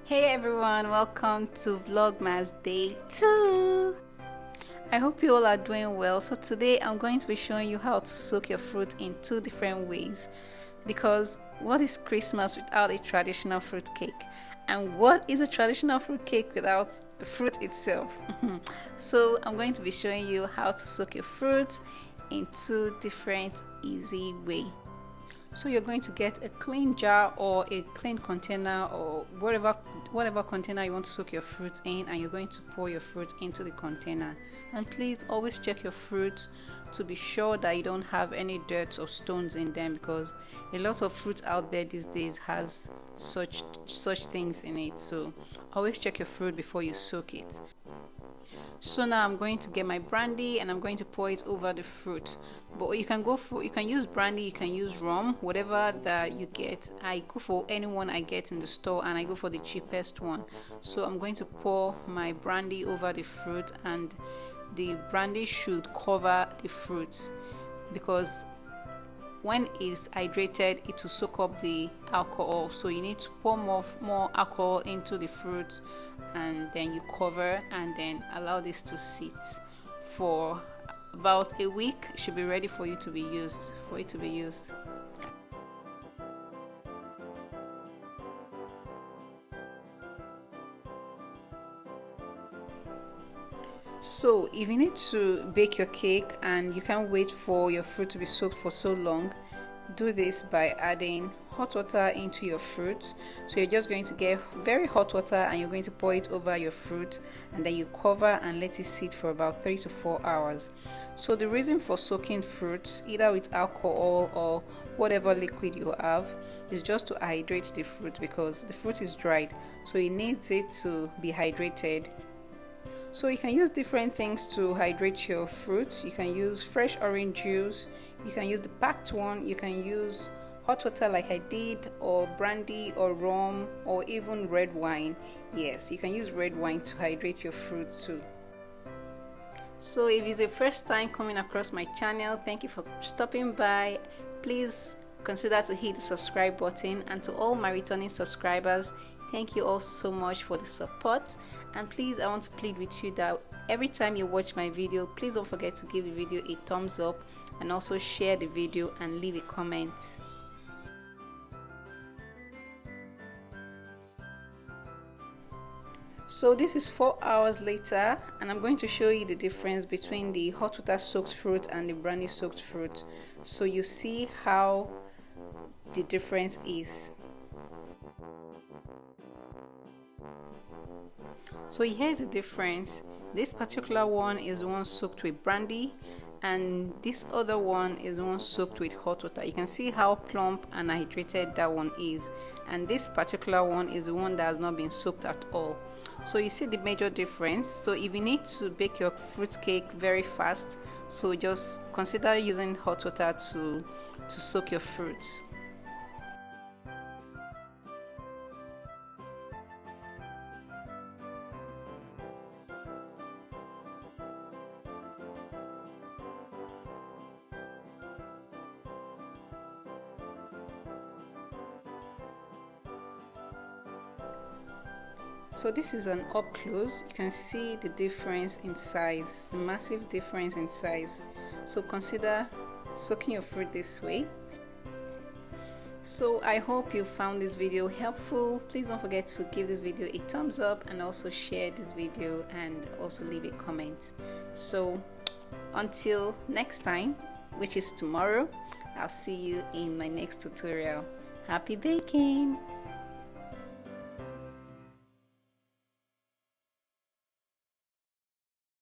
Hey everyone, welcome to Vlogmas day 2. I hope you all are doing well. So today I'm going to be showing you how to soak your fruit in 2 different ways, because what is Christmas without a traditional fruit cake? And what is a traditional fruit cake without the fruit itself? So I'm going to be showing you how to soak your fruit in 2 different easy ways. So you're going to get a clean jar or a clean container or whatever container you want to soak your fruit in, and you're going to pour your fruit into the container. And please always check your fruit to be sure that you don't have any dirt or stones in them, because a lot of fruit out there these days has such things in it. So always check your fruit before you soak it. So now I'm going to get my brandy and I'm going to pour it over the fruit. But you can use brandy, you can use rum, whatever that you get. I go for any one I get in the store, and I go for the cheapest one. So I'm going to pour my brandy over the fruit, and the brandy should cover the fruit, because when it's hydrated it will soak up the alcohol. So you need to pour more alcohol into the fruit, and then you cover and then allow this to sit for about a week. It should be ready for it to be used. So if you need to bake your cake and you can't wait for your fruit to be soaked for so long, do this by adding hot water into your fruit. So you're just going to get very hot water and you're going to pour it over your fruit, and then you cover and let it sit for about 3 to 4 hours. So the reason for soaking fruits, either with alcohol or whatever liquid you have, is just to hydrate the fruit, because the fruit is dried, so it needs it to be hydrated. So you can use different things to hydrate your fruits. You can use fresh orange juice, you can use the packed one, you can use hot water like I did, or brandy or rum, or even red wine. Yes, you can use red wine to hydrate your fruit too. So if it's your first time coming across my channel, thank you for stopping by. Please consider to hit the subscribe button, and to all my returning subscribers, thank you all so much for the support. And please, I want to plead with you that every time you watch my video, please don't forget to give the video a thumbs up, and also share the video and leave a comment. So this is 4 hours later, and I'm going to show you the difference between the hot water soaked fruit and the brandy soaked fruit, so you see how the difference is. So here's the difference. This particular one is one soaked with brandy, and this other one is one soaked with hot water. You can see how plump and hydrated that one is, and this particular one is the one that has not been soaked at all. So you see the major difference. So if you need to bake your fruit cake very fast, so just consider using hot water to soak your fruits. So this is an up close. You can see the difference in size, the massive difference in size. So consider soaking your fruit this way. So I hope you found this video helpful. Please don't forget to give this video a thumbs up, and also share this video, and also leave a comment. So until next time, which is tomorrow, I'll see you in my next tutorial. Happy baking!